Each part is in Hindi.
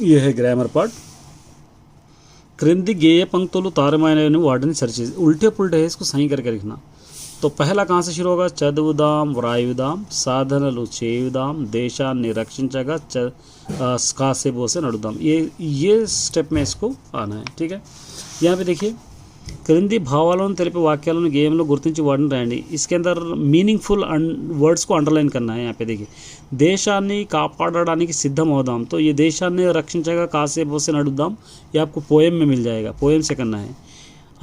ये है ग्रामर पार्ट। क्రింदी गेय पंक्तुलु तारमायन वाटिनि सरिచేసి उल्टे पुल्टे है, इसको सही करके लिखना। तो पहला कहाँ से शुरू होगा? చదువుదాం వ్రాయుదాం సాధనలు చేయుదాం దేశాన్ని రక్షించగా కాసేపు से नడుదాం। ये स्टेप में इसको आना है, ठीक है। यहाँ पे देखिए క్రింది భావాలను తెలిపే వాక్యాలను గేయంలో గుర్తించి వాడిని రాయండి। इसके अंदर मीनिंगफुल वर्ड्स को अंडरलाइन करना है। यहाँ पे देखिए దేశాన్ని కాపాడడానికి సిద్ధం అవుదాం, तो ये దేశాన్ని రక్షించగా కాసేపు से నడుదాం, ये आपको पोएम में मिल जाएगा, पोएम से करना है।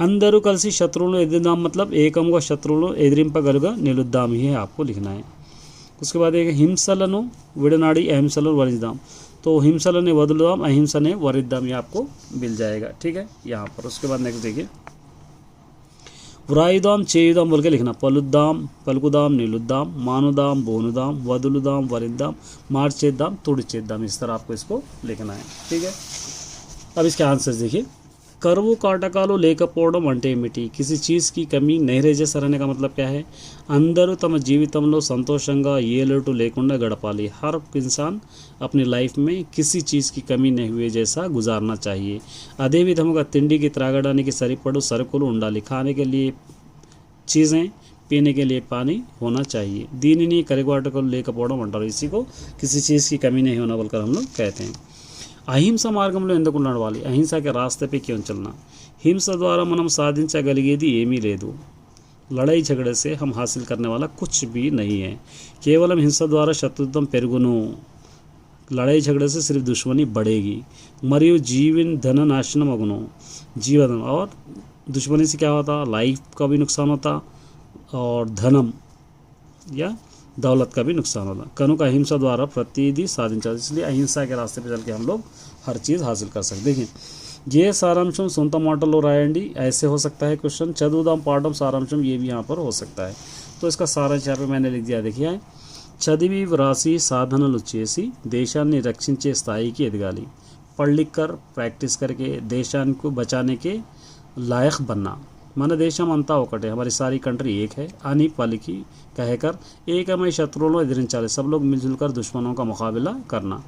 అందరూ కలిసి శత్రువులను ఎదిరిద్దాం, मतलब ఏకంగా శత్రువులను ఎదిరింపగలుగా నిలుద్దాం, ये आपको लिखना है। उसके बाद एक హింసలను విడనాడి అహింసలను వరిద్దాం, तो హింసలని వదులుదాం అహింసనే వరిద్దాం, ये आपको मिल जाएगा, ठीक है यहाँ पर। उसके बाद नेक्स्ट देखिए వ్రాయుదాం చేయుదాం बोल के लिखना। పలుద్దాం పలుకుదాం నిలుద్దాం మానుదాం బోనుదాం వదులుదాం వరిద్దాం మార్చేద్దాం తుడిచేద్దాం, इस तरह आपको इसको लिखना है, ठीक है। अब इसके आंसर्स देखिए। కరువు కాటకాలు లేకపోవడం అంటే ఏమిటి? किसी चीज़ की कमी नहीं रहे जैसा रहने का मतलब क्या है? అందరూ తమ జీవితంలో సంతోషంగా ఏ లోటు లేకుండా గడపాలి, हर इंसान अपनी लाइफ में किसी चीज़ की कमी नहीं हुए जैसा गुजारना चाहिए। అదే విధముగా తిండికి త్రాగడానికి సరిపడు సరుకులు ఉండాలి, खाने के लिए चीज़ें पीने के लिए पानी होना चाहिए। దీనిని కరివాటకాలు లేకపోవడం అంటారు, इसी को किसी चीज़ की कमी नहीं होना बोलकर हम लोग कहते हैं। అహింస మార్గంలో ఎందుకు నడవాలి? అహింస के रास्ते पे क्यों चलना? హింస ద్వారా మనం సాధించగలిగేది ఏమీ లేదు, लड़ाई झगड़े से हम हासिल करने वाला कुछ भी नहीं है। केवलम हिंसा द्वारा शत्रुत्व పెరుగును, लड़ाई झगड़े से सिर्फ दुश्मनी बढ़ेगी, మరియు जीवन धन नाशनम अगुनो, जीवन और दुश्मनी से क्या होता? लाइफ का भी नुकसान होता और धनम या दौलत का भी नुकसान होता। कनुक अहिंसा द्वारा प्रतिनिधि साधिंचा, इसलिए अहिंसा के रास्ते पे चल के हम लोग हर चीज़ हासिल कर सकते। देखिए ये सारांशम సొంత మాటల్లో రాయండి, ऐसे हो सकता है क्वेश्चन। చదువుదాం పాఠం సారాంశం, ये भी यहाँ पर हो सकता है। तो इसका सारांश यहाँ पे मैंने लिख दिया, देखिए చదివి వ్రాసి సాధనలు చేసి దేశాన్ని రక్షించే స్థాయికి ఎదగాలి, पढ़ लिख कर प्रैक्टिस करके देशान को बचाने के लायक बनना। మన దేశం అంతా ఒకటే, हमारी सारी कंट्री एक है, అని పలికి कहकर ఏకమై శత్రువులను ఎదిరించాలి, सब लोग मिलजुल कर दुश्मनों का मुकाबला करना।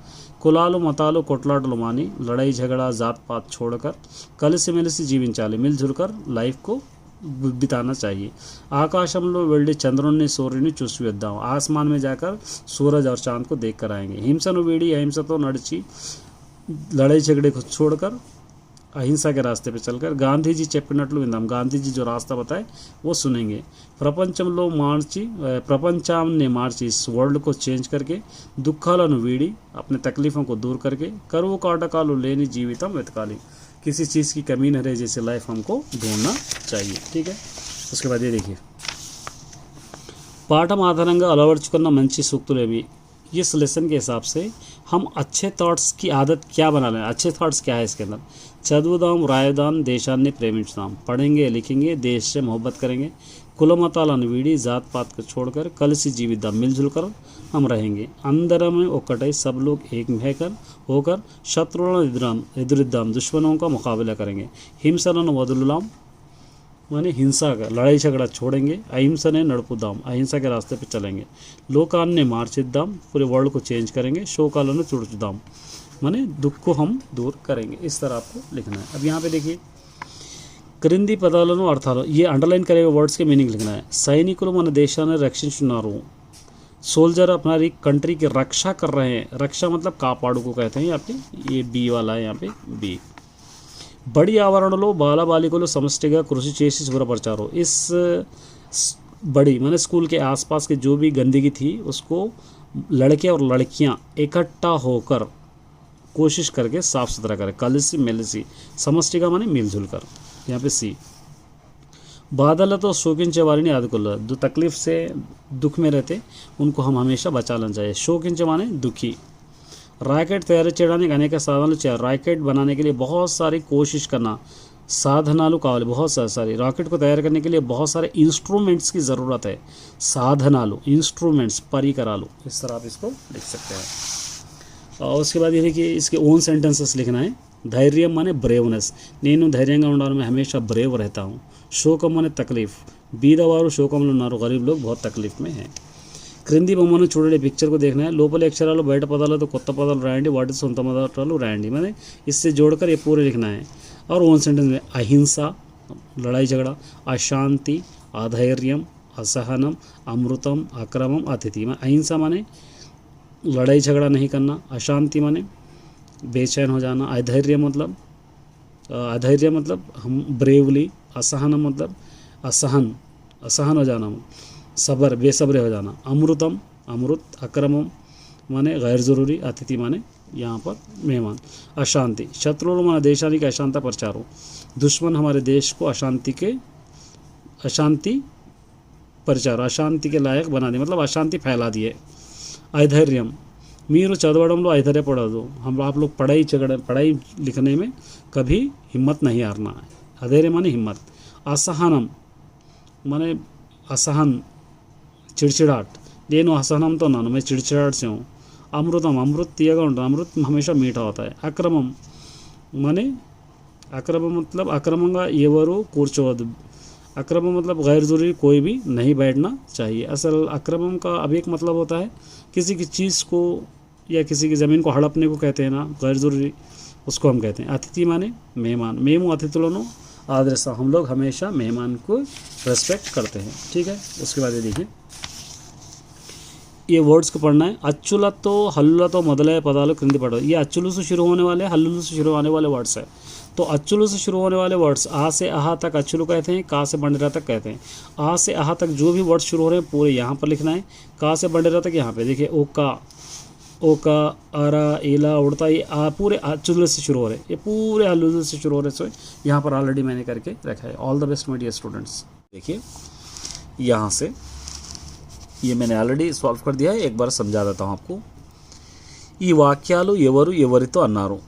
కులాలు మతాలు కొట్లాటలు మాని लड़ाई झगड़ा जात पात छोड़कर కలిసిమెలిసి జీవించాలి, मिलजुल कर लाइफ को बिताना चाहिए। ఆకాశంలో వెళ్ళి చంద్రుని సూర్యుని చూసి వద్దాం, आसमान में जाकर सूरज और चांद को देख कर आएंगे। హింసను వీడి అహింసతో నడిచి लड़ाई झगड़े को छोड़कर अहिंसा के रास्ते पे चलकर गांधीजी చెప్పినట్లు విందాం, गांधीजी जो रास्ता बताए वो सुनेंगे। प्रपंचाన్ని మార్చి इस वर्ल्ड को चेंज करके దుఃఖాలను వీడి अपने तकलीफ़ों को दूर करके కరువు కాటకాలు లేని జీవితం వెతకాలి, किसी चीज़ की कमी न रहे जैसे लाइफ हमको ढूंढना चाहिए, ठीक है। उसके बाद ये देखिए పాఠం ఆధారంగా అలవర్చుకున్న మంచి సూక్తులేవి। इस लेसन के हिसाब से हम अच्छे थॉट्स की आदत क्या बना लें? अच्छे थॉट्स क्या है इसके अंदर? చదువుదాం రాయుదాం దేశాన్ని ప్రేమించుదాం, पढ़ेंगे लिखेंगे देश से मोहब्बत करेंगे, కులమతాలను వీడి जात पात को छोड़कर కలిసి జీవిద్దాం, मिलजुल कर हम रहेंगे। అందరం ఒక్కటై सब लोग एक होकर శత్రువులను ఎదురిద్దాం, दुश्मनों का मुकाबला करेंगे। హింసలను వదులుదాం माने हिंसा का लड़ाई झगड़ा छोड़ेंगे, अहिंसने नड़पुदाम अहिंसा के रास्ते पे चलेंगे। लोकान्ने मार्चिद्दाम पूरे वर्ल्ड को चेंज करेंगे, शोकाలను తుడుచుదాం माने दुख को हम दूर करेंगे, इस तरह आपको लिखना है। अब यहाँ पे देखिए క్రింది పదాలను అర్థాలు, ये अंडरलाइन करे हुए वर्ड्स के मीनिंग लिखना है। సైనికులు మన దేశాన్ని రక్షించున్నారు, सोल्जर अपनी कंट्री की रक्षा कर रहे हैं, रक्षा मतलब कापाड़ू को कहते हैं यहाँ पे, ये बी वाला है यहाँ पे बी। బడి ఆవరణలో బాలబాలికలు సమష్టిగా కృషి చేసి శుభ్రపరిచారు। इस बड़ी माने स्कूल के आसपास के जो भी गंदगी थी उसको लड़के और लड़कियां इकट्ठा होकर कोशिश करके साफ सुथरा करें। కలిసి మెలిసి సమష్టిగా माने मिलजुल कर, यहाँ पे सी। బాధలతో శోకించే వారిని ఆదుకోవాలి, जो तकलीफ से दुख में रहते उनको हम हमेशा बचाना चाहिए। शोकिंचे माने दुखी। रॉकेट तैयार చేయడానికి అనేక సాధనాలు చేయాలి, रॉकेट बनाने के लिए बहुत सारी कोशिश करना, साधनालू कावाली बहुत सारी। रॉकेट को तैयार करने के लिए बहुत सारे इंस्ट्रूमेंट्स की ज़रूरत है, साधनालू इंस्ट्रूमेंट्स परिकरालू, इस तरह आप इसको लिख सकते हैं। और उसके बाद ये देखिए इसके ओन सेंटेंसेस लिखना है। धैर्य माने ब्रेवनेस, నేను ధైర్యంగా ఉండాలి, मैं हमेशा ब्रेव रहता हूँ। शोकम माने तकलीफ, బీదవారు శోకంలో ఉన్నారు, गरीब लोग बहुत तकलीफ में हैं। క్రింది బొమ్మను చూడండి, पिक्चर को देखना है। లోపలి అక్షరాలు బయట పదాలతో కొత్త పదాలు రాయండి, వాటి సొంత పదాలు రాయండి, मैंने इससे जोड़कर ये पूरे लिखना है। और वन सेंटेंस में अहिंसा लड़ाई झगड़ा, अशांति अधैर्यम असहनम अमृतम अक्रमम अतिथि। मैं अहिंसा माने लड़ाई झगड़ा नहीं करना, अशांति माने बेचैन हो जाना, अधैर्य मतलब हम ब्रेवली, असहन मतलब असहन हो जाना, सब्र बेसब्र हो जाना, अमृत अक्रमम माने गैर ज़रूरी, अतिथि माने यहाँ पर मेहमान, अशांति शत्रुओं మన దేశానికి అశాంతి పరిచారు, दुश्मन हमारे देश को अशांति పరిచారు, अशांति के लायक बना दिए, मतलब अशांति फैला दिए। अधैर्यम మీరు చదవడంలో ఐధైర్యపడదు, हम आप लोग पढ़ाई लिखने में कभी हिम्मत नहीं हारना है। अधैर्य माने हिम्मत। असहनम माने असहन चिड़चिड़ाट, నేను అసహనంతో ఉన్నాను, मैं चिड़चिड़ाट से हूँ। अमृत तीयगा ఉంటుంది, अमृत हमेशा मीठा होता है। अक्रमम माने अक्रमम मतलब अक्रमंगा ఎవరు కూర్చోవద్దు, अक्रमम मतलब गैर ज़रूरी कोई भी नहीं बैठना चाहिए। असल अक्रमम का अब एक मतलब होता है किसी की चीज़ को या किसी की ज़मीन को हड़पने को कहते हैं ना, गैर ज़रूरी, उसको हम कहते हैं। अतिथि माने मेहमान, మేము అతిథులను ఆదరిస్తాం, हम लोग हमेशा मेहमान को रेस्पेक्ट करते हैं, ठीक है। उसके बाद ये देखिए, ये वर्ड्स को पढ़ना है। అచ్చులతో హల్లులతో మొదలయ్యే పదాలు క్రింది పడవు। ये అచ్చులు से शुरू होने वाले, हल्लुल से शुरू होने वाले वर्ड्स है। तो अच्चुलू से शुरू होने वाले वर्ड्स आ से आहा तक अच्चुलू कहते हैं, का से बंडेरा तक कहते हैं। आ से आहा तक जो भी वर्ड्स शुरू हो रहे हैं पूरे यहाँ पर लिखना है, का से बंडेरा तक यहाँ पे देखिए, ओका आरा एला उड़ता, ये पूरे अच्चुलू से शुरू हो रहे हैं, ये पूरे हल्लुल से शुरू हो रहे हैं। सो यहाँ पर ऑलरेडी मैंने करके रखा है। All the best my dear students. देखिए यहाँ से ये मैंने ऑलरेडी सॉल्व कर दिया है, एक बार समझा देता हूँ आपको। ఈ వాక్యాలు ఎవరు ఎవరితో అన్నారు,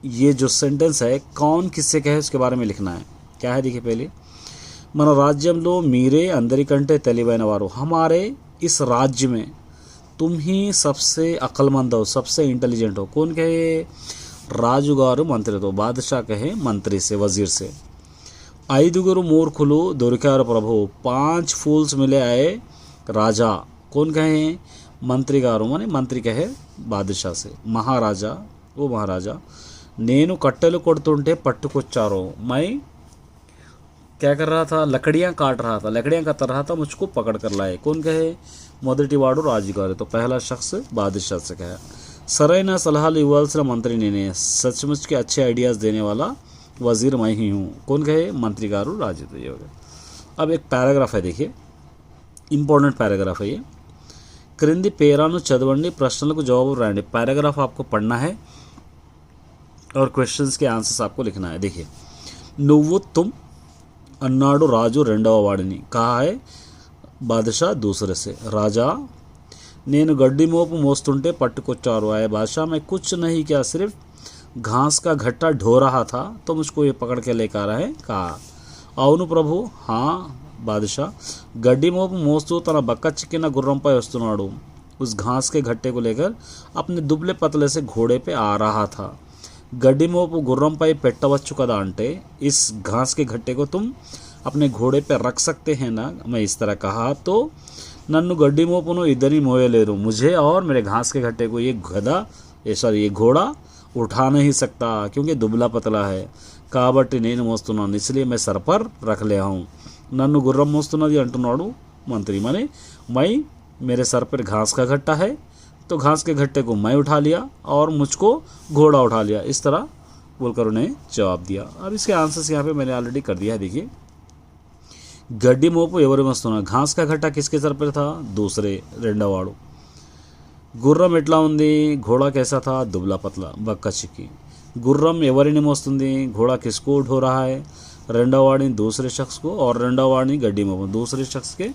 ये जो सेंटेंस है कौन किससे कहे उसके बारे में लिखना है। क्या है देखिए, पहले మన రాజ్యంలో మీరే అందరికంటే తెలివైన వారు, हमारे इस राज्य में तुम ही सबसे अक्लमंद हो, सबसे इंटेलिजेंट हो। कौन कहे, రాజుగారు మంత్రితో, బాదషా कहे मंत्री से, वजीर से। ఐదుగురు మూర్ఖులు దొరికారు ప్రభు, 5 फूल्स मिले आए राजा। कौन कहे, मंत्री गारू माने मंत्री कहे बादशाह से। महाराजा वो महाराजा, నేను కట్టెలు కొడుతుంటే పట్టుకొచ్చారు, मैं क्या कर रहा था, लकड़ियाँ काट रहा था, लकड़ियाँ काट रहा था, मुझको पकड़ कर लाए। कौन कहे, మొదటి వాడు రాజుగారు, तो पहला शख्स बादशाह से कहा। సరైన సలహాలు ఇవ్వాల్సిన మంత్రి నేనే, सचमुच के अच्छे आइडियाज़ देने वाला वजीर मैं ही हूँ। कौन कहे, मंत्री गारू राजू। तो ये हो गया। अब एक पैराग्राफ है, देखिए इंपॉर्टेंट पैराग्राफ है ये। క్రింది పేరాను చదవండి, ప్రశ్నలకు జవాబు రాయండి। पैराग्राफ आपको पढ़ना है और क्वेश्चंस के आंसर्स आपको लिखना है। देखिए, నువ్వు तुम అన్నాడు రాజు రెండవ వాడిని, कहा है बादशाह दूसरे से। राजा, నేను గడ్డి మోపు మోస్తుంటే పట్టుకొచ్చారు, आए बादशाह मैं कुछ नहीं किया, सिर्फ घास का घट्टा ढो रहा था तो मुझको ये पकड़ के लेकर आ रहा है, कहा। అవును ప్రభు, हाँ बादशाह, गड्डी मोप మోస్తూ తన బక్క చిక్కిన గుర్రంపై వస్తున్నాడు, उस घास के घट्टे को लेकर अपने दुबले पतले से घोड़े पे आ रहा था। गड्डी मोप गुर्रंपై పెట్టవచ్చు కదా అంటే, इस घास के घट्टे को तुम अपने घोड़े पे रख सकते हैं ना। मैं इस तरह कहा तो నన్ను గడ్డి మోపును ఇద్దరిని మోయలేరు, मुझे और मेरे घास के घट्टे को ये ये घोड़ा उठा नहीं सकता क्योंकि दुबला पतला है, కాబట్టి నేను మోస్తున్నాను, इसलिए मैं सर पर रख ले हूँ। నన్ను గుర్రం మోస్తున్నది అంటున్నాడు मंत्री, माने मैं मेरे सर पर घास का घट्टा है तो घास के घट्टे को मैं उठा लिया और मुझको घोड़ा उठा लिया, इस तरह बोलकर उन्हें जवाब दिया। अब इसके आंसर्स यहाँ पे मैंने ऑलरेडी कर दिया है। देखिए, गड्डी मोपू ఎవరు మోస్తున్నారు, घास का घट्टा किसके सर पर था, दूसरे రెండవ వాడు। గుర్రం ఎట్లా ఉంది, घोड़ा कैसा था, दुबला पतला बक्का चिक्की। गुर्रम ఎవరిని మోస్తుంది, घोड़ा किसको ढो रहा है, రెండవ వాడిని दूसरे शख्स को, और రెండవ వాడిని గడ్డి మోపు दूसरे शख्स के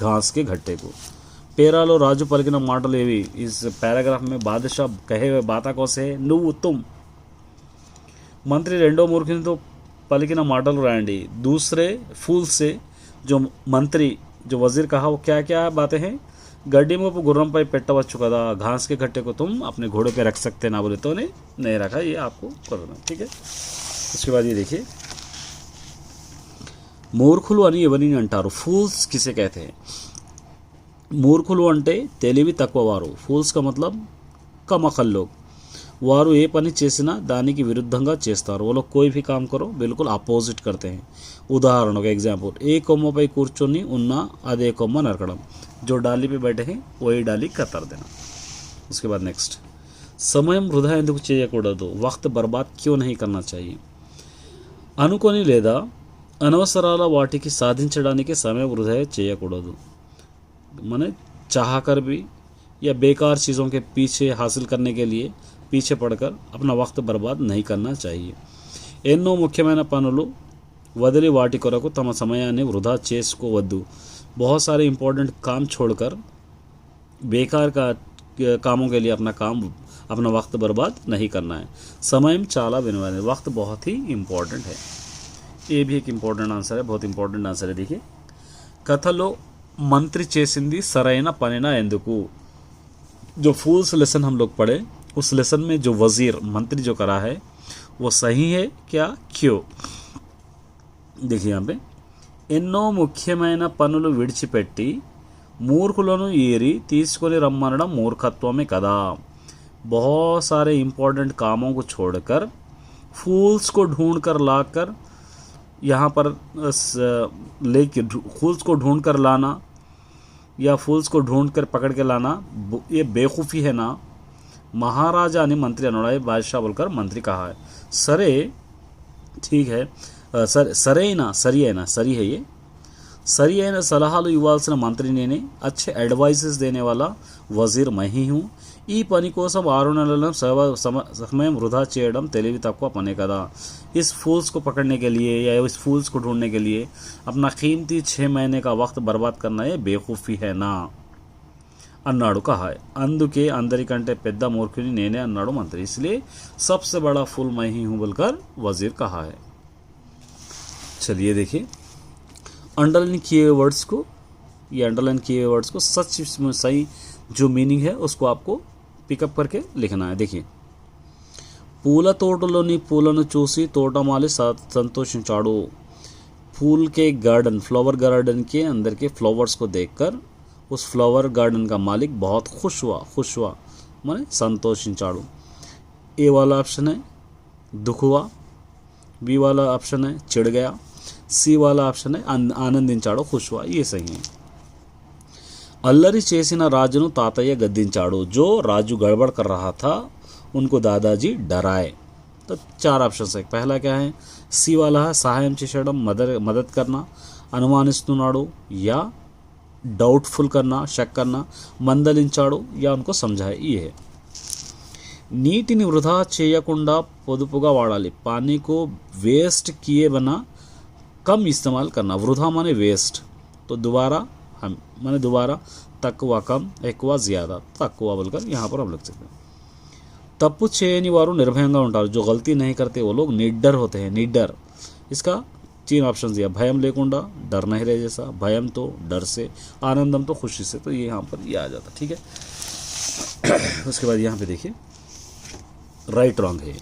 घास के घट्टे को। పేరాలో రాజు పలికిన మాటలు ఏవి, इस पैराग्राफ में बादशाह कहे हुए बाता कौन से है, నువ్వు तुम। मंत्री రెండో మూర్ఖునితో పలికిన మాటలు రాయండి। दूसरे फूल से जो मंत्री जो वजीर कहा वो क्या क्या बातें हैं, गड्डी में गुर्रम पर పెట్టవచ్చు కదా, घास के घट्टे को तुम अपने घोड़े पे रख सकते ना, बोले तो नहीं रखा, ये आपको करना, ठीक है। उसके बाद ये देखिए, మూర్ఖులు అని ఎవరిని అంటారు, फूल्स किसे कहते हैं। మూర్ఖులు అంటే తెలివి తక్కువ వారు. ఫూల్స్ का मतलब कम अकल लोग. వారు ఏ పని చేసినా దానికి విరుద్ధంగా చేస్తారు. वो लोग कोई भी काम करो बिल्कुल अपोजिट करते हैं. उदाहरण का एग्जाम्पल, ఏ కొమ్మపై కూర్చొని ఉన్న అదే కొమ్మ నరకడం. जो डाली पे बैठे हैं वही डाली कतर देना. उसके बाद नेक्स्ट, సమయం వృధా ఎందుకు చేయకూడదు. వక్త్ బర్బాద్ క్యూ नहीं करना चाहिए. అనుకొని లేదా అనవసరాల వాటికి సాధించడానికి సమయం వృధా చేయకూడదు. माने चाह कर भी या बेकार चीज़ों के पीछे हासिल करने के लिए पीछे पड़कर अपना वक्त बर्बाद नहीं करना चाहिए. ఎన్నో ముఖ్యమైన పనులు వదిలి వాటి కొరకు తమ సమయాన్ని వృధా చేసుకోవద్దు. बहुत सारे इम्पोर्टेंट काम छोड़कर बेकार का कामों के लिए अपना वक्त बर्बाद नहीं करना है. समय చాలా విలువైన, वक्त बहुत ही इम्पोर्टेंट है. ये भी एक इम्पोर्टेंट आंसर है, बहुत इम्पोर्टेंट आंसर है. देखिए, కథలో मंत्री చేసింది సరైన పనినా ఎందుకు. जो फूल्स लेसन हम लोग पढ़े, उस लेसन में जो वज़ीर मंत्री जो करा है वो सही है क्या, क्यों. देखिए यहाँ पे, ఎన్నో ముఖ్యమైన పనులు విడిచిపెట్టి మూర్ఖులను ఏరి తీసుకొని రమ్మనడం మూర్ఖత్వమే కదా. बहुत सारे इम्पोर्टेंट कामों को छोड़कर फूल्स को ढूंढ कर लाकर यहाँ पर लेके फूल्स को ढूंढ कर लाना या फूल्स को ढूंढ कर पकड़ के लाना ये बेवकूफ़ी है ना. महाराजा ने मंत्री अनुड़ाए बादशाह बोलकर मंत्री कहा है. सरे ठीक है, सरी है ये. सरी అయిన సలహాలు ఇవ్వాల్సిన మంత్రి నేనే. अच्छे एडवाइसेस देने वाला वज़ीर मैं ही हूँ. ఈ పని కోసం 6 నెలల సమయం వృధా చేయడం తెలివి తక్కువ పనే కదా. इस फूल्स को पकड़ने के लिए या इस फूल्स को ढूंढने के लिए अपना कीमती 6 महीने का वक्त बर्बाद करना ये बेवकूफ़ी है ना అన్నాడు. कहा है. అందుకే అందరికంటే పెద్ద మూర్ఖుని నేనే అన్నాడు మంత్రి. इसलिए सबसे बड़ा फूल मैं ही हूँ बोलकर वज़ीर कहा है. चलिए देखिए, अंडरलाइन किए हुए वर्ड्स को, ये अंडरलाइन किए हुए वर्ड्स को सच में सही जो मीनिंग है उसको आपको पिकअप करके लिखना है. देखिए, పూల తోటలోని పూలను చూసి తోటమాలి संतोषించాడు. फूल के गार्डन, फ्लावर गार्डन के अंदर के फ्लावर्स को देखकर उस फ्लावर गार्डन का मालिक बहुत खुश हुआ माने संतोषिंचाड़ू. ए वाला ऑप्शन है दुख हुआ, बी वाला ऑप्शन है चिढ़ गया, सी वाला ऑप्शन है आनंदिंचाड़ो खुश हुआ. ये सही है. అల్లరి చేసిన రాజును తాతయ్య గద్దించాడు. जो राजू गड़बड़ कर रहा था उनको दादाजी डराए. तो 4 ऑप्शन है. पहला क्या है, सी वाला है సహాయం చేసడం, मदद करना, అనుమానిస్తున్నాడు या डाउटफुल करना, शक करना, మందలించాడు या उनको समझाए. ये है. నీటిని వృధా చేయకుండా పొదుపుగా వాడాలి. पानी को वेस्ट किए बिना कम इस्तेमाल करना. वृथा माने वेस्ट, तो दोबारा हम माने दोबारा, तక్కువ कम, ఎక్కువ ज़्यादा, తక్కువ बोलकर यहाँ पर हम लग सकते हैं. తప్పు చేయని వారు నిర్భయంగా ఉంటారు. जो गलती नहीं करते वो लोग निडर होते हैं. निडर, इसका 3 ऑप्शन दिया. भयम लेकुंडा, डर नहीं रहे जैसा, भयम तो डर से, आनंदम तो खुशी से. तो ये यहाँ पर ये आ जाता. ठीक है. उसके बाद यहाँ पे देखिए, राइट रॉन्ग है.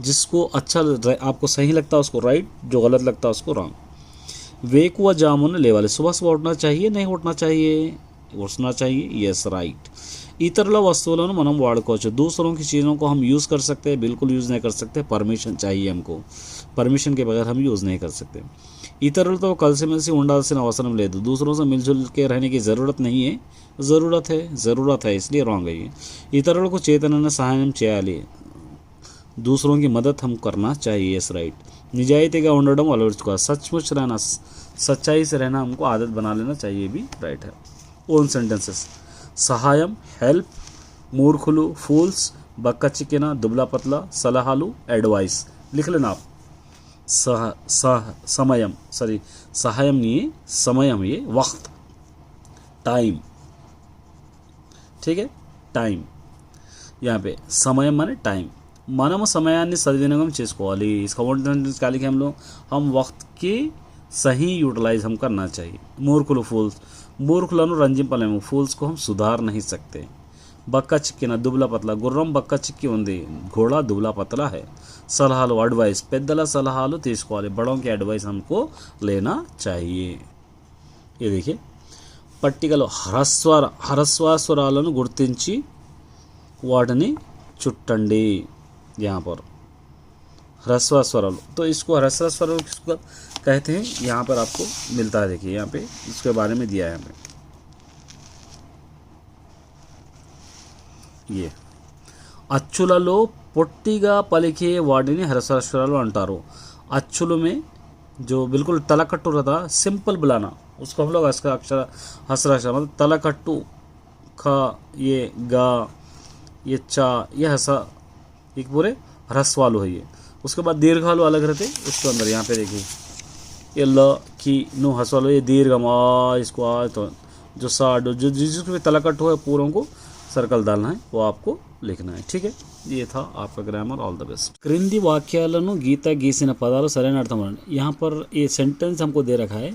जिसको अच्छा आपको सही लगता है उसको राइट, जो गलत लगता है उसको रॉन्ग. వేకువ జామున లేవాలి. सुबह सुबह उठना चाहिए नहीं उठना चाहिए, उठना चाहिए. Yes right. ఇతరుల వస్తువులను మనం వాడుకోవచ్చు. दूसरों की चीज़ों को हम यूज़ कर सकते हैं, बिल्कुल यूज़ नहीं कर सकते. परमिशन चाहिए हमको, परमिशन के बगैर हम यूज़ नहीं कर सकते. ఇతరులతో కలిసిమెలిసి ఉండాల్సిన అవసరం లేదు. दूसरों से मिलजुल के रहने की ज़रूरत नहीं है, ज़रूरत है इसलिए रॉन्ग है ये. ఇతరులకు చేతనైన సహాయం చేయాలి. दूसरों की मदद हम करना चाहिए. Yes right. निजायतीगा ఉండడం అలవర్చుకోవాలి. सचमुच रहना, सच्चाई से रहना हमको आदत बना लेना चाहिए, भी राइट है. ओन सेंटेंसेस, సహాయం హెల్ప్, మూర్ఖులు फूल्स, बक्का चिकना दुबला पतला, सलाहालू एडवाइस. लिख लेना आप. समयम सॉरी सहायम नहीं है, समयम ये वक्त, टाइम. ठीक है, टाइम. यहाँ पे సమయం माने टाइम. మనము సమయాన్ని సద్వినియోగం చేసుకోవాలి. इसका वन सेंटेंस क्या लिखे हम लोग, हम वक्त के सही यूटिलाइज हम करना चाहिए. మూర్ఖులు फूल्स, మూర్ఖులను రంజింపలేము. फूल्स को हम सुधार नहीं सकते. బక్కా చిక్కిన దుబ్లా పతలా, గుర్రం బక్కా చిక్కి ఉంది, घोड़ा दुबला पतला है. సలహాలు అడ్వైస్, పెద్దల సలహాలు తీసుకోవాలి. बड़ों की एडवाइस हमको लेना चाहिए. ये देखिए, పట్టికలో హ్రస్వస్వరాలను గుర్తించి వాటిని చుట్టండి। यहाँ पर ह्रस्व स्वराल, तो इसको ह्रस्व स्वराल किसको कहते हैं यहाँ पर आपको मिलता है। देखिए यहाँ पे इसके बारे में दिया है यहाँ पे, ये అచ్చులలో పొట్టిగా పలికే వాటిని హ్రస్వస్వరాలు అంటారు। అచ్చులు में जो बिल्कुल तलकट्टू रहता सिंपल बुलाना उसको हम लोग इसका अक्षर हसराक्षर मतलब तलकट्टू, ख, ये गा, ये चा, ये हसा, एक पूरे ह्रस्व वालों है ये। उसके बाद दीर्घ वालों अलग रहते उसके अंदर। यहाँ पे देखिए ये ल की नु हस वालों ये दीर्घ आ, इसको आ तो जो सा जो जिसको तलकट हो पूरों को सर्कल डालना है वो आपको लिखना है। ठीक है, ये था आपका ग्रामर। All the best. क्రింది వాక్యాలను గీత గీసిన పదాలు సరైన అర్థం అనండి। यहाँ पर ये सेंटेंस हमको दे रखा है,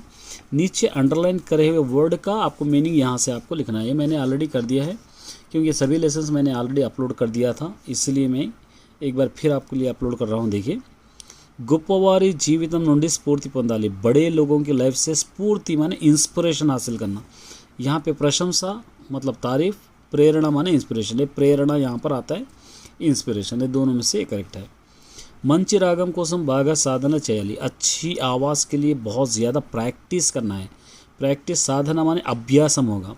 नीचे अंडरलाइन करे हुए वर्ड का आपको मीनिंग यहाँ से आपको लिखना है। ये मैंने ऑलरेडी कर दिया है क्योंकि ये सभी लेसन्स मैंने ऑलरेडी अपलोड कर दिया था, इसलिए मैं एक बार फिर आपके लिए अपलोड कर रहा हूँ। देखिए, గొప్పవారి జీవితం నుండి స్ఫూర్తి పొందాలి। बड़े लोगों की लाइफ से स्फूर्ति माने इंस्पिरेशन हासिल करना। यहाँ पे प्रशंसा मतलब तारीफ, प्रेरणा माने इंस्पिरेशन। ये प्रेरणा यहाँ पर आता है, इंस्पिरेशन, ये दोनों में से करेक्ट है। మంచి రాగం కోసం బాగా సాధన చేయాలి। अच्छी आवाज़ के लिए बहुत ज़्यादा प्रैक्टिस करना है। प्रैक्टिस साधना माने अभ्यासम होगा,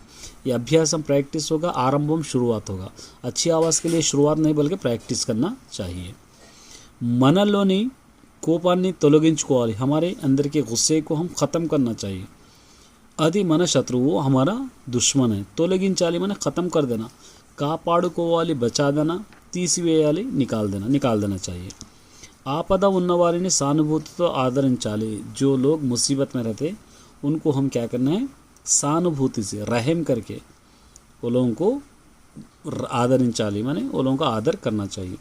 ये अभ्यासम प्रैक्टिस होगा, आरंभम शुरुआत होगा। अच्छी आवाज़ के लिए शुरुआत नहीं बल्कि प्रैक्टिस करना चाहिए। మనలోని కోపాన్ని తొలగించుకోవాలి, हमारे अंदर के गुस्से को हम ख़त्म करना चाहिए। అది మన శత్రువు, हमारा दुश्मन है। తొలగించాలి माने ख़त्म कर देना, కాపాడుకోవాలి बचा देना, తీసివేయాలి निकाल देना चाहिए। ఆపద ఉన్నవారిని సానుభూతితో ఆదరించాలి। जो लोग मुसीबत में रहते उनको हम क्या करना है, सहानुभूति से रहम करके वो लोगों को आदరించాలి माने वो लोगों का आदर करना चाहिए।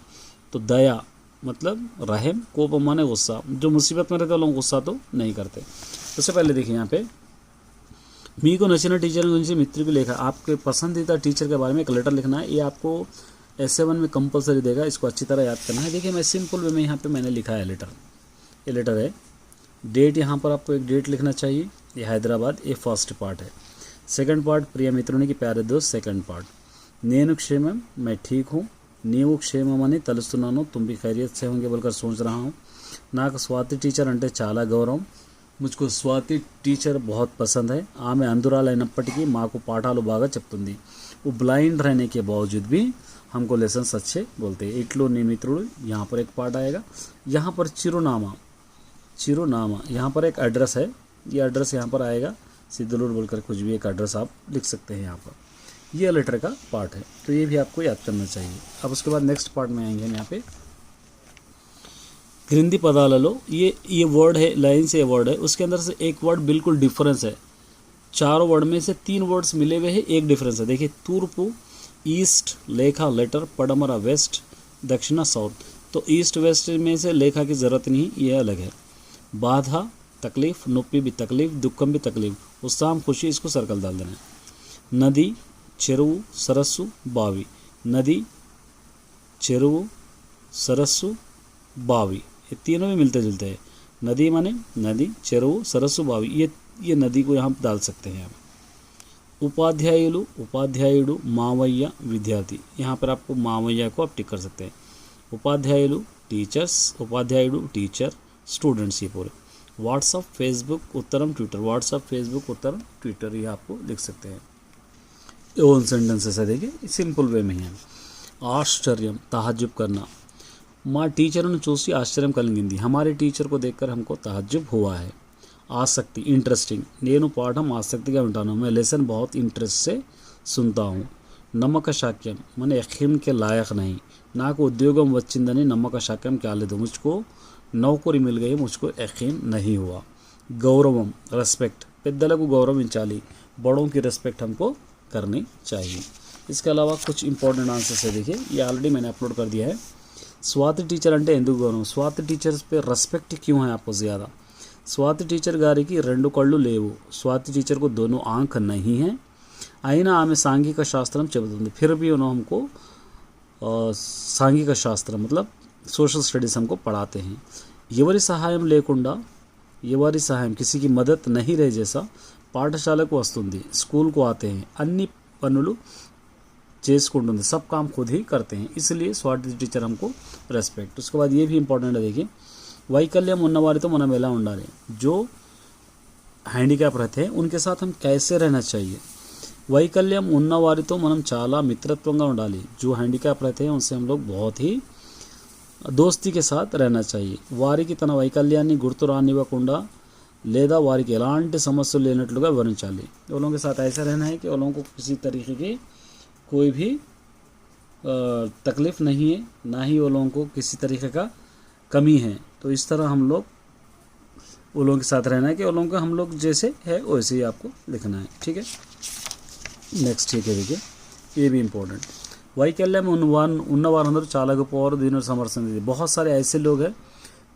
तो दया मतलब रहम, कोप माने गुस्सा। जो मुसीबत में रहते वो लोग गुस्सा तो नहीं करते। उससे पहले देखिए यहाँ पे మీకు నచ్చిన టీచర్ గురించి మిత్రులకు లేఖ। आपके पसंदीदा टीचर के बारे में एक लेटर लिखना है। ये आपको S7 में कंपलसरी देगा, इसको अच्छी तरह याद करना है। देखिए मैं सिंपल वे में यहाँ पे मैंने लिखा है लेटर, ये लेटर है। डेट यहाँ पर आपको एक डेट लिखना चाहिए। ये हैदराबाद, ये फर्स्ट पार्ट है। सेकंड पार्ट प्रिय मित्रों की प्यारे दोस्त, सेकंड पार्ट నేను క్షేమం मैं ठीक हूँ, నీవు క్షేమమని తలుస్తున్నాను, तुम भी खैरियत से होंगे बोलकर सोच रहा हूँ। నాకు స్వాతి టీచర్ అంటే చాలా గౌరవం, मुझको స్వాతి టీచర్ बहुत पसंद है। ఆమె అందురాలైనప్పటికీ మాకు పాఠాలు బాగా చెప్తుంది। वो ब्लाइंड रहने के बावजूद भी हमको लेसन्स अच्छे बोलते हैं। इटलो नी मित्रुడు, यहाँ पर एक पार्ट आएगा। यहाँ पर चिरुनामा, यहाँ पर एक एड्रेस है, ये एड्रेस यहाँ पर आएगा। सिद्धलूर बोलकर कुछ भी एक एड्रेस आप लिख सकते हैं यहाँ पर। ये लेटर का पार्ट है, तो ये भी आपको याद करना चाहिए। अब उसके बाद नेक्स्ट पार्ट में आएंगे हम यहाँ पे। क्రింది పదాలలో ये वर्ड है, लाइन से वर्ड है, उसके अंदर से एक वर्ड बिल्कुल डिफरेंस है। चारों वर्ड में से 3 वर्ड्स मिले हुए हैं, एक डिफरेंस है। देखिए, तूर्पु ईस्ट, लेखा लेटर, पडमरा वेस्ट, दक्षिणा साउथ। तो ईस्ट वेस्ट में से लेखा की ज़रूरत नहीं, ये अलग है। बाधा तकलीफ, नొప్పి भी तकलीफ, दुखम भी तकलीफ, उत्साह खुशी, इसको सर्कल डाल देना है। नदी, చెరువు, సరస్సు, బావి। नदी, చెరువు, सरस्सु, बावी, ये तीनों भी मिलते जुलते हैं। नदी माने नदी, చెరువు, सरस्सु, बावी, ये नदी को यहाँ डाल सकते हैं आप। उपाध्यायुलु, उपाध्यायुडु, मावయ్య, विद्यार्थी, यहाँ पर आपको मावయ్య को आप टिक कर सकते हैं। उपाध्यायुलु टीचर्स, उपाध्यायुडु टीचर, स्टूडेंट्स, ये पूरे। व्हाट्सअप, फेसबुक, उत्तरम, ट्विटर। व्हाट्सअप, फेसबुक, उत्तरम, ट्विटर, ये आपको लिख सकते हैं। ओन सेंटेंसेस है, देखिए सिंपल वे में है। आश्चर्यम, ताज्जुब करना। మా టీచర్ను చూసి ఆశ్చర్యం కలిగింది, हमारे टीचर को देखकर हमको ताज्जुब हुआ है। आसक्ति, इंटरेस्टिंग, నేను పాఠం ఆసక్తిగా వింటాను, मैं लेसन बहुत इंटरेस्ट से सुनता हूँ। నమ్మక శాక్యం మన यकीन के लायक नहीं, నాకు ఉద్యోగం వచ్చిందని నమ్మక శాక్యం కాలేదు, मुझको नौकरी मिल गई, मुझको यकीन नहीं हुआ। गौरवम, रेस्पेक्ट, పెద్దలకు గౌరవించాలి, बड़ों की रेस्पेक्ट हमको करनी चाहिए। इसके अलावा कुछ इंपॉर्टेंट आंसर्स है, देखिए ये ऑलरेडी मैंने अपलोड कर दिया है। స్వాతి టీచర్ అంటే ఎందుకు గౌరవం, స్వాతి టీచర్స్ पे రెస్పెక్ట్ क्यों है आपको ज़्यादा। స్వాతి టీచర్ గారికి 2 కళ్ళు లేవు, స్వాతి टीचर को दोनों आँख नहीं है, అయినా ఆమె సాంఘిక శాస్త్రం చెబుతుంది, फिर भी उन्होंने हमको సాంఘిక శాస్త్రం मतलब सोशल स्टडीज़ हमको पढ़ाते हैं। ఎవరి సహాయం లేకుండా, ఎవరి సహాయం किसी की मदद नहीं रहे जैसा పాఠశాలకు వస్తుంది, स्कूल को आते हैं, అన్ని పనులు చేసుకుంటుంది, सब काम खुद ही करते हैं, इसलिए स्वाति टीचर हमको रेस्पेक्ट। उसके बाद ये भी इंपॉर्टेंट है, देखिए వైకల్యం ఉన్నవారితో మనం ఎలా ఉండాలి, जो హ్యాండిక్యాప్ रहते हैं उनके साथ हम कैसे रहना चाहिए। వైకల్యం ఉన్నవారితో మనం చాలా మిత్రత్వంగా ఉండాలి, जो హ్యాండిక్యాప్ रहते हैं उनसे हम लोग बहुत ही दोस्ती के साथ रहना चाहिए। వారికి తన వైకల్యాన్ని గుర్తు రానివ్వకుండా లేదా వారికి ఎలాంటి సమస్యలు లేనట్లుగా వివరించాలి। वो लोगों के साथ ऐसा रहना है कि वो लोगों को किसी तरीके की कोई भी तकलीफ़ नहीं है, ना ही वो लोगों को किसी तरीके का कमी है। तो इस तरह हम लोग वो लोगों के साथ रहना है कि वो लोगों को हम लोग जैसे है वैसे ही आपको लिखना है, ठीक है। नेक्स्ट ठीक है, देखिए ये भी इम्पोर्टेंट। వైకల్యం ఉన్నవారందరూ చాలా గొప్పవారు, దీనిని సమర్థించింది। बहुत सारे ऐसे लोग हैं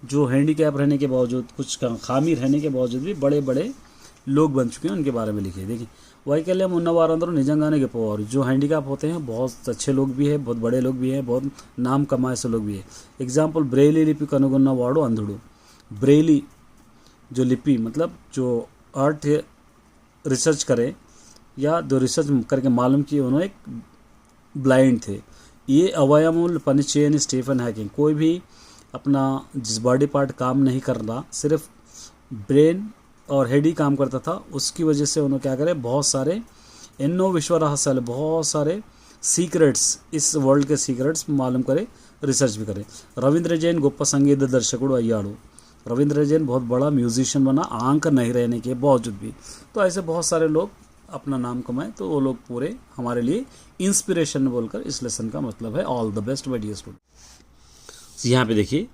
जो हैंडीकैप रहने के बावजूद, कुछ खामी रहने के बावजूद भी बड़े बड़े लोग बन चुके हैं, उनके बारे में लिखिए। देखिए వైకల్యం ఉన్నవారందరూ నిజంగానే గొప్పవారు, जो हैंडीकैप होते हैं बहुत अच्छे लोग भी हैं, बहुत बड़े लोग भी हैं, बहुत नाम कमाए से लोग भी हैं। एग्जाम्पल, ब्रेली लिपि कनुगొన్నవాడు अंधुడు। ब्रेली जो लिपि मतलब जो आर्ट रिसर्च करे या जो रिसर्च करके मालूम किए उन्होंने एक ब्लाइंड थे। ये अवयवमुल पनि చేయని स्टीफन हैकिंग, कोई भी अपना जिस बॉडी पार्ट काम नहीं कर रहा, सिर्फ ब्रेन और हेड ही काम करता था, उसकी वजह से उन्होंने क्या करे, बहुत सारे ఎన్నో విశ్వ రహస్యాలు, बहुत सारे सीक्रेट्स, इस वर्ल्ड के सीक्रेट्स मालूम करे, रिसर्च भी करे। रविंद्र जैन గొప్ప సంగీత దర్శకుడు అయ్యాడు। रविंद्र जैन बहुत बड़ा म्यूजिशियन बना, आंख नहीं रहने के बावजूद भी। तो ऐसे बहुत सारे लोग अपना नाम कमाए, तो वो लोग पूरे हमारे लिए इंस्पिरेशन बोलकर इस लेसन का मतलब है all the best my dear student. यहाँ पे देखिए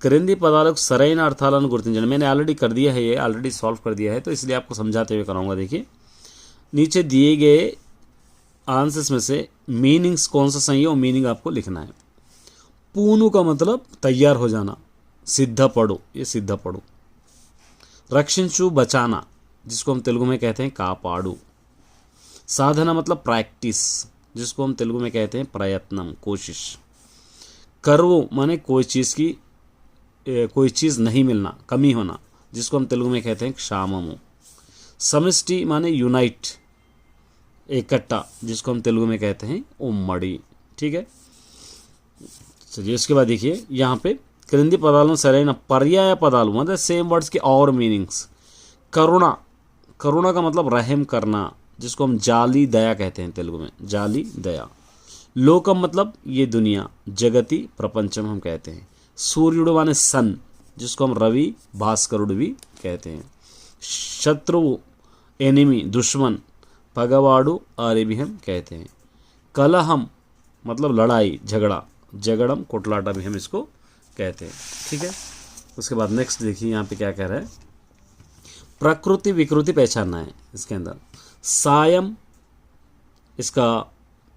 क्రింది పదాలకు సరైన అర్థాలను గుర్తించండి। मैंने ऑलरेडी कर दिया है, ये ऑलरेडी सॉल्व कर दिया है, तो इसलिए आपको समझाते हुए कराऊंगा। देखिए नीचे दिए गए आंसर्स में से मीनिंग्स कौन सा सही है वो मीनिंग आपको लिखना है। पूनु का मतलब तैयार हो जाना, सिद्धपड़ो, ये सिद्धपड़ो। रक्षिंचु बचाना, जिसको हम तेलुगु में कहते हैं कापाडु। साधना मतलब प्रैक्टिस, जिसको हम तेलुगु में कहते हैं प्रयत्नम, कोशिश। कर्वो माने कोई चीज़ नहीं मिलना, कमी होना, जिसको हम तेलुगु में कहते हैं क्षाममु। समष्टि माने यूनाइट, इकट्ठा, जिसको हम तेलुगु में कहते हैं उम्मड़ी, ठीक है। चलिए उसके बाद देखिए यहाँ पे क्రింది పదాలను సరైన పర్యాయ పదాలు मतलब सेम वर्ड्स के और मीनिंग्स। करुणा, करुणा का मतलब रहम करना, जिसको हम जाली दया कहते हैं तेलुगु में, जाली दया। लोकम मतलब ये दुनिया, जगति प्रपंचम हम कहते हैं। सूर्युడు माने सन, जिसको हम रवि भास्करुడు भी कहते हैं। शत्रु एनिमी, दुश्मन, पगवाड़ू आरे भी हम कहते हैं। कलहम मतलब लड़ाई झगड़ा, झगड़म कोटलाटा भी हम इसको कहते हैं, ठीक है। उसके बाद नेक्स्ट देखिए यहाँ पे क्या कह रहा है, प्रकृति विकृति पहचानना है इसके अंदर। सायम, इसका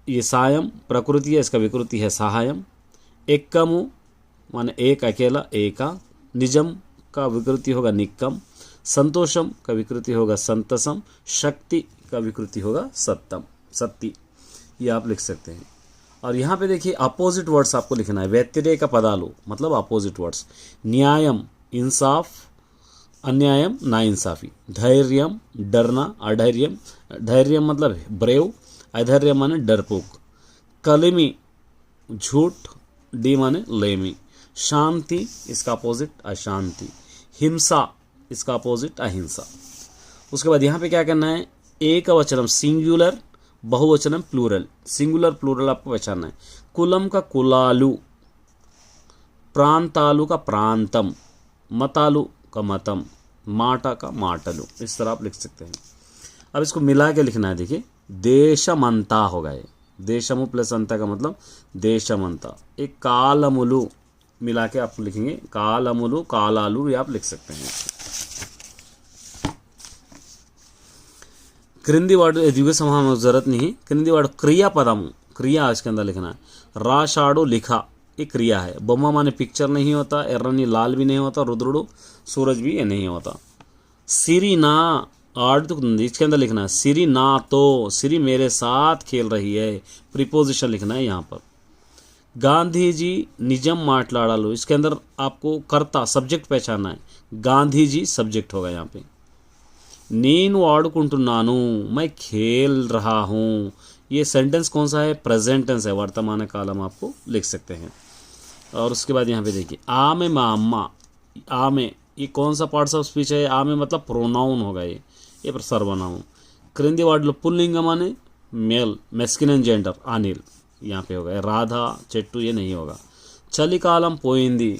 ये सायम प्रकृति है, इसका विकृति है सहायम। एकमु माने एक अकेला, एका। निजम का विकृति होगा निक्कम। संतोषम का विकृति होगा संतसम। शक्ति का विकृति होगा सत्यम, सत्ती, ये आप लिख सकते हैं। और यहाँ पे देखिए अपोजिट वर्ड्स आपको लिखना है। व्यतिरेक पदालु मतलब अपोजिट वर्ड्स। न्यायम इंसाफ, अन्यायम नाइंसाफी। धैर्यम डरना, अधैर्यम, धैर्यम मतलब ब्रेव, अधैर्य माने डरपोक। कलिमी झूठ, डी माने लेमी। शांति इसका अपोजिट अशांति। हिंसा इसका अपोजिट अहिंसा। उसके बाद यहाँ पे क्या करना है, एक वचनम सिंगुलर, बहुवचनम प्लूरल। सिंगुलर प्लूरल आपको पहचानना है। कुलम का कुलालु, प्रांतालु का प्रांतम, मतालु का मतम, माटा का माटलु। इस तरह आप लिख सकते हैं। अब इसको मिला के लिखना है। देखिए देशमंता होगा ये, देशमु प्लस अंता का मतलब देशमंता। एक कालमुलु मिला के आप लिखेंगे, कालमुलु कालालु, ये आप लिख सकते हैं। क्రింది వాడు द्विगु समाहार जरूरत नहीं। क्రింది వాడు क्रियापदम, क्रिया इसके अंदर लिखना है। राशाड़ो लिखा, ये क्रिया है। बोम्मा माने पिक्चर नहीं होता, एर्रनी लाल भी नहीं होता, रुद्रुडु सूरज भी ये नहीं होता। सिरी ना आड़ तो इसके अंदर लिखना है। सिरी ना तो, सिरी मेरे साथ खेल रही है, प्रीपोजिशन लिखना है यहाँ पर। गांधी जी निजम माटलाड़ालू, इसके अंदर आपको कर्ता सब्जेक्ट पहचानना है। गांधी जी सब्जेक्ट होगा यहाँ पे। నేను ఆడుకుంటున్నాను, मैं खेल रहा हूँ। ये सेंटेंस कौन सा है? प्रेजेंट टेंस है, वर्तमान कालम आपको लिख सकते हैं। और उसके बाद यहाँ पे देखिए आमे मा अम्मा, आमे ये कौन सा पार्ट्स ऑफ स्पीच है? आमे मतलब प्रोनाउन होगा, ये पर सर्वनाउन। क्रिंदी वार्ड पुल्लिंगम अने मेल, मेस्किन जेंडर अनिल यहाँ पे होगा। राधा चेट्टू ये नहीं होगा। చలికాలం పోయింది,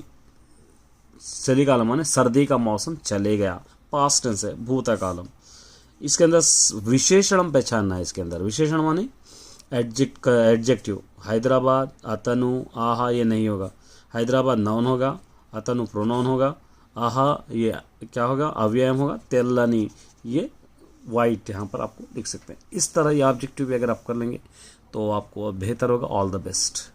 चलिकालम माने सर्दी का मौसम चले गया, पास्ट टेंस है, भूतकालम। इसके अंदर विशेषण पहचानना है। इसके अंदर विशेषण माने एडजेक्टिव। हैदराबाद अतनु आहा ये नहीं होगा। हैदराबाद नाउन होगा, अतनु प्रोनाउन होगा, आहा ये क्या होगा? अव्ययम होगा। तेल्लनी ये वाइट यहाँ पर आपको लिख सकते हैं। इस तरह ये ऑब्जेक्टिव भी अगर आप कर लेंगे तो आपको बेहतर होगा। All the best.